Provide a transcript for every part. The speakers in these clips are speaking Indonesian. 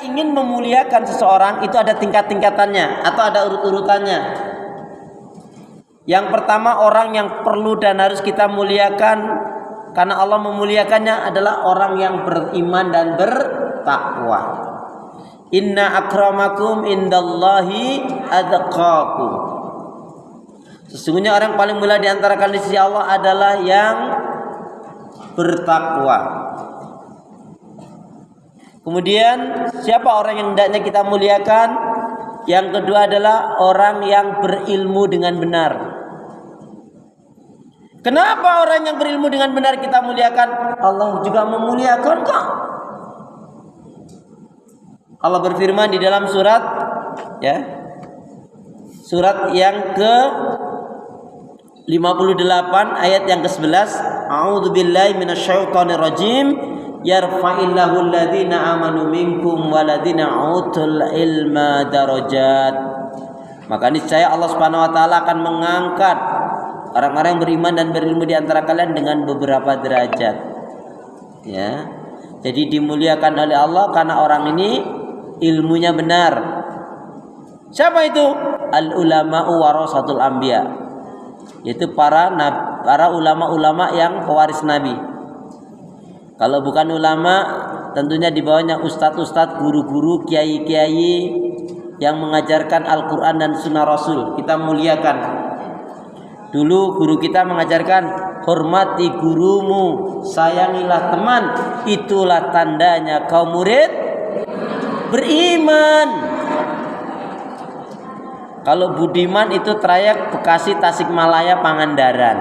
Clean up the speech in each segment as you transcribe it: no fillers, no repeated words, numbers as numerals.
ingin memuliakan seseorang itu ada tingkat-tingkatannya atau ada urut-urutannya. Yang pertama, orang yang perlu dan harus kita muliakan karena Allah memuliakannya adalah orang yang beriman dan bertakwa. Inna akramakum indallahi atqakum. Sesungguhnya orang paling mulia di antara kalian di sisi Allah adalah yang bertakwa. Kemudian siapa orang yang hendaknya kita muliakan? Yang kedua adalah orang yang berilmu dengan benar. Kenapa orang yang berilmu dengan benar kita muliakan? Allah juga memuliakan kok. Allah berfirman di dalam surat surat yang ke 58 ayat yang ke-11, A'udzubillahi minasyaitonir rajim. Yarfa'illahu alladhina amanu minkum waladhina utul ilma darajat. Maka niscaya Allah Subhanahu wa taala akan mengangkat orang-orang yang beriman dan berilmu di antara kalian dengan beberapa derajat. Ya. Jadi dimuliakan oleh Allah karena orang ini ilmunya benar. Siapa itu? Al ulama'u warasatul anbiya. Yaitu para ulama-ulama yang pewaris nabi. Kalau bukan ulama, tentunya di bawahnya ustadz-ustadz, guru-guru, kiai-kiai yang mengajarkan Al-Quran dan Sunnah Rasul. Kita muliakan. Dulu guru kita mengajarkan, hormati gurumu, sayangilah teman. Itulah tandanya kaum murid beriman. Kalau budiman itu trayek Bekasi, Tasikmalaya, Pangandaran.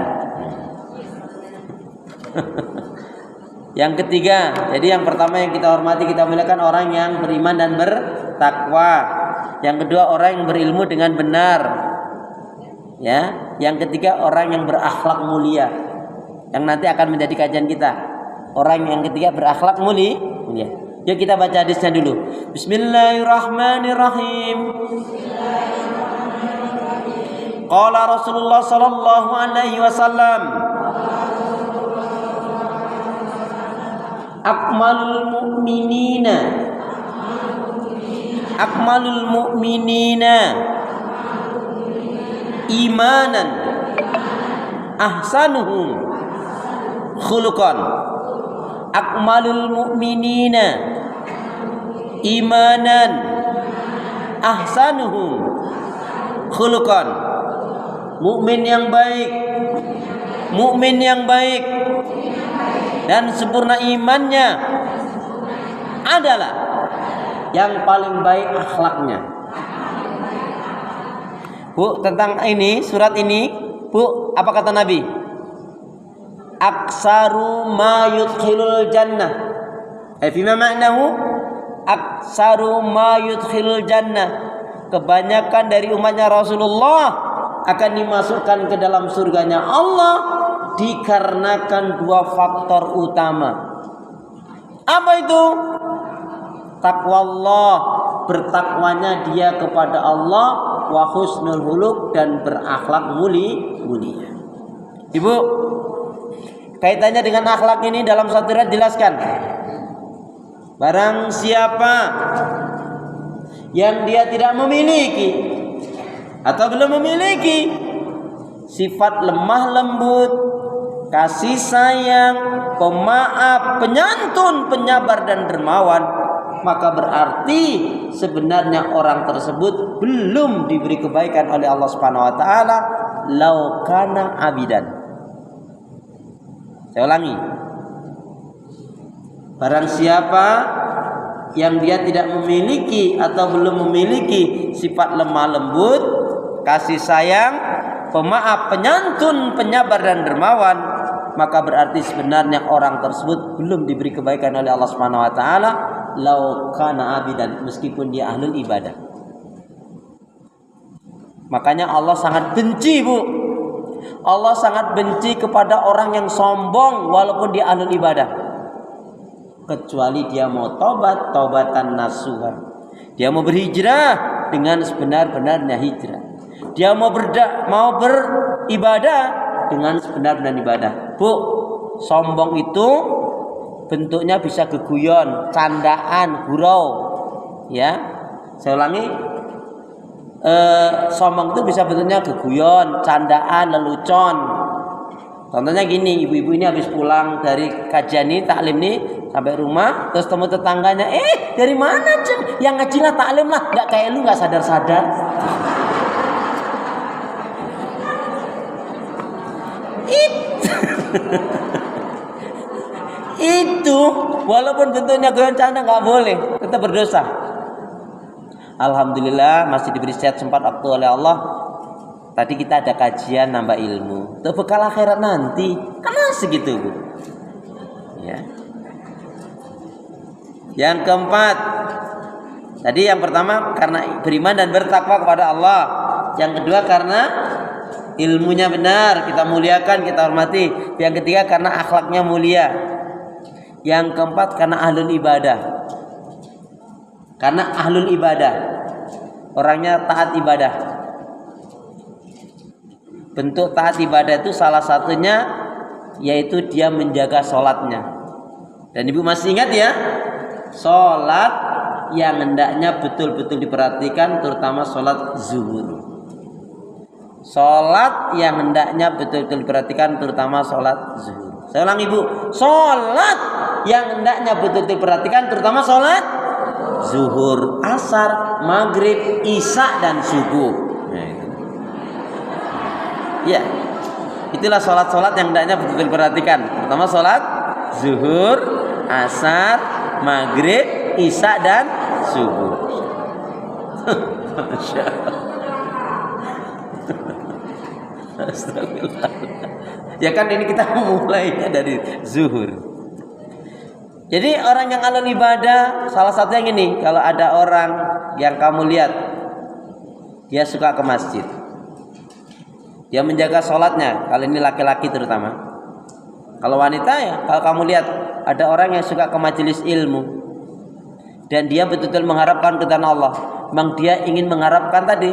Yang ketiga, jadi yang pertama yang kita hormati, kita muliakan orang yang beriman dan bertakwa. Yang kedua, orang yang berilmu dengan benar. Ya, yang ketiga orang yang berakhlak mulia. Yang nanti akan menjadi kajian kita. Orang yang ketiga berakhlak mulia. Yuk kita baca hadisnya dulu. Bismillahirrahmanirrahim. Qala Rasulullah sallallahu alaihi wasallam, akmalul mu'minina imanan ahsanuhum khuluqan. Akmalul mu'minina imanan ahsanuhum khuluqan. Mukmin yang baik dan sempurna imannya adalah yang paling baik akhlaknya. Bu, tentang ini, surat ini, Bu, apa kata Nabi? Aksaru ma yudkhilul jannah. Fima ma'nahu? Aksaru ma yudkhilul jannah. Kebanyakan dari umatnya Rasulullah akan dimasukkan ke dalam surganya Allah dikarenakan dua faktor utama. Apa itu? Takwa Allah, bertakwanya dia kepada Allah, wa husnul huluk, dan berakhlak mulia. Ibu, kaitannya dengan akhlak ini dalam satu ayat jelaskan. Barang siapa yang dia tidak memiliki atau belum memiliki sifat lemah lembut, kasih sayang, pemaaf, penyantun, penyabar dan dermawan, maka berarti sebenarnya orang tersebut belum diberi kebaikan oleh Allah Subhanahu wa taala, lau kana abidan. Saya ulangi. Barang siapa yang dia tidak memiliki atau belum memiliki sifat lemah lembut, kasih sayang, pemaaf, penyantun, penyabar dan dermawan, maka berarti sebenarnya orang tersebut belum diberi kebaikan oleh Allah Subhanahu wa taala, lau kana abidan, meskipun dia ahlul ibadah. Makanya Allah sangat benci, Bu. Allah sangat benci kepada orang yang sombong walaupun dia ahlul ibadah. Kecuali dia mau tobat, taubatan nasuha. Dia mau berhijrah dengan sebenar-benarnya hijrah. Dia mau beribadah dengan sebenar-benarnya ibadah. Bu, sombong itu bentuknya bisa geguyon, candaan, gurau. Ya, saya ulangi, sombong itu bisa bentuknya geguyon, candaan, lelucon. Contohnya gini, ibu-ibu ini habis pulang dari kajian ini, taklim ini, sampai rumah, terus temu tetangganya, dari mana Cen? Yang ngaji lah, taklim lah, nggak kayak lu, nggak sadar-sadar. Itu walaupun bentuknya goyang canda nggak boleh, tetap berdosa. Alhamdulillah masih diberi sehat sempat waktu oleh Allah. Tadi kita ada kajian nambah ilmu. Itu bekal akhirat nanti. Karena segitu, Bu. Ya. Yang keempat, tadi yang pertama karena beriman dan bertakwa kepada Allah. Yang kedua karena ilmunya benar, kita muliakan, kita hormati. Yang ketiga karena akhlaknya mulia. Yang keempat karena ahlul ibadah. Karena ahlul ibadah, orangnya taat ibadah. Bentuk taat ibadah itu salah satunya yaitu dia menjaga sholatnya. Dan ibu masih ingat ya, sholat yang hendaknya betul-betul diperhatikan, terutama sholat zuhur. Sholat yang hendaknya betul-betul diperhatikan, terutama sholat zuhur. Saya ulang ibu, sholat yang hendaknya betul-betul diperhatikan, terutama sholat zuhur, asar, maghrib, isya dan subuh. Nah, itu. Ya, itulah sholat-sholat yang hendaknya betul-betul diperhatikan, terutama sholat zuhur, asar, maghrib, isya dan subuh. Masya Allah. Ya kan ini kita mulainya dari zuhur. Jadi orang yang ahlul ibadah, salah satu yang ini, kalau ada orang yang kamu lihat dia suka ke masjid, dia menjaga sholatnya, kalau ini laki-laki terutama. Kalau wanita ya, kalau kamu lihat ada orang yang suka ke majelis ilmu dan dia betul-betul mengharapkan keridhaan Allah, memang dia ingin mengharapkan tadi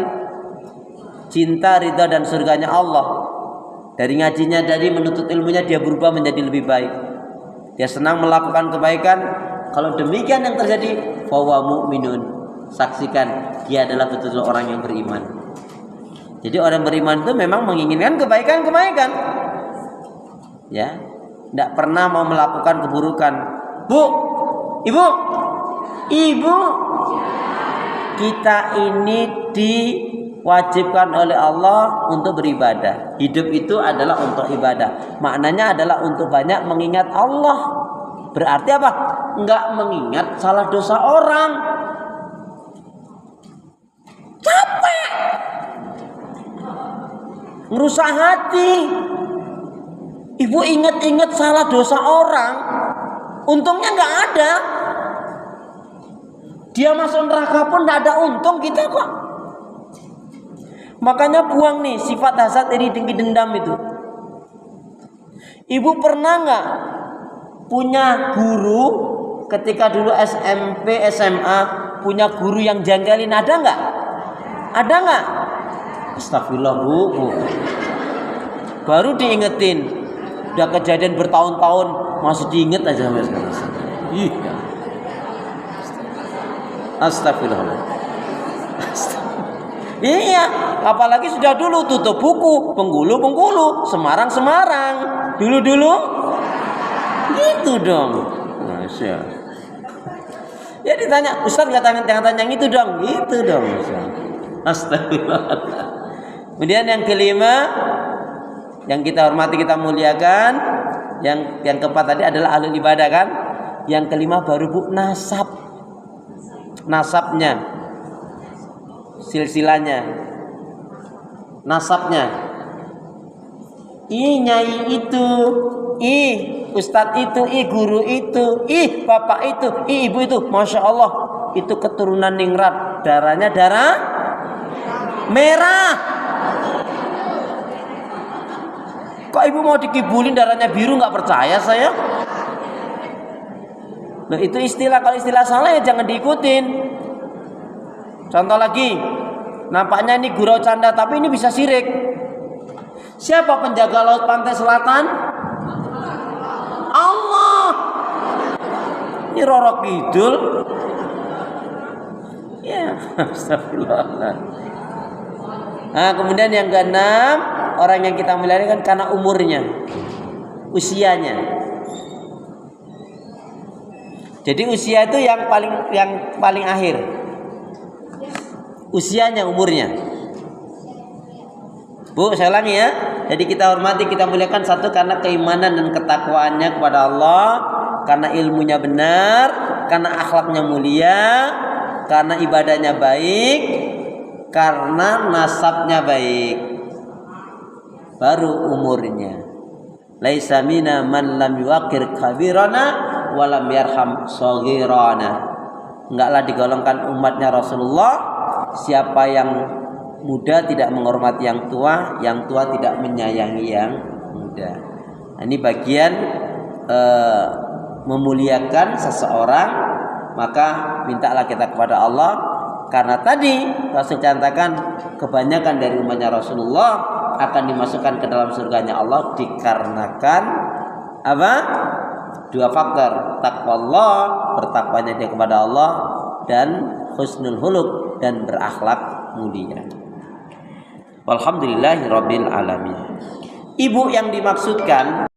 cinta, ridha dan surganya Allah. Dari ngajinya, dari menuntut ilmunya, dia berubah menjadi lebih baik. Dia senang melakukan kebaikan. Kalau demikian yang terjadi, fahuwa mu'minun. Saksikan, dia adalah betul-betul orang yang beriman. Jadi orang beriman itu memang menginginkan kebaikan-kebaikan. Ya, tidak pernah mau melakukan keburukan. Bu, ibu, kita ini diwajibkan oleh Allah untuk beribadah. Hidup itu adalah untuk ibadah. Maknanya adalah untuk banyak mengingat Allah. Berarti apa? Enggak mengingat salah dosa orang. Capek, ngerusak hati. Ibu ingat-ingat salah dosa orang, untungnya enggak ada. Dia masuk neraka pun enggak ada untung kita kok. Makanya buang nih sifat hasad, iri, dengki, dendam itu. Ibu pernah nggak punya guru ketika dulu SMP, SMA, punya guru yang janggalin? Ada nggak? Ada nggak? Astagfirullah, bu. Baru diingetin. Udah kejadian bertahun-tahun masih diinget aja sampai sekarang. Astagfirullah. Iya, apalagi sudah dulu tutup buku, Bengkulu, Semarang. Dulu gitu dong. Masya. Ya ditanya, Ustaz nggak tanya yang itu dong, gitu dong. Astagfirullah. Kemudian yang kelima, yang kita hormati, kita muliakan, yang keempat tadi adalah ahlul ibadah kan. Yang kelima baru bu, nasabnya. Silsilanya, nasabnya, nyai itu, ustadz itu, guru itu, bapak itu, ibu itu, masya Allah, itu keturunan ningrat, darahnya darah merah. Kok ibu mau dikibulin darahnya biru? Nggak percaya saya. Nah itu istilah, kalau istilah salah ya jangan diikutin. Contoh lagi, nampaknya ini gurau canda tapi ini bisa syirik. Siapa penjaga laut pantai selatan? Allah. Ini Roro Kidul. Ya, astagfirullah. Nah, kemudian yang keenam, orang yang kita muliakan karena umurnya, usianya. Jadi usia itu yang paling akhir. Usianya, umurnya. Bu, saya ulangi ya. Jadi kita hormati, kita muliakan satu karena keimanan dan ketakwaannya kepada Allah, karena ilmunya benar, karena akhlaknya mulia, karena ibadahnya baik, karena nasabnya baik. Baru umurnya. Laisa mina man lam yuqir kabirana wa lam yarham shaghirana. Enggaklah digolongkan umatnya Rasulullah siapa yang muda tidak menghormati yang tua tidak menyayangi yang muda. Nah, ini bagian memuliakan seseorang, maka mintalah kita kepada Allah, karena tadi Rasul cantakan kebanyakan dari umatnya Rasulullah akan dimasukkan ke dalam surganya Allah dikarenakan apa? Dua faktor, takwa Allah, bertakwanya dia kepada Allah, dan husnul huluk, dan berakhlak mulia. Walhamdulillahirabbil alamin. Ibu yang dimaksudkan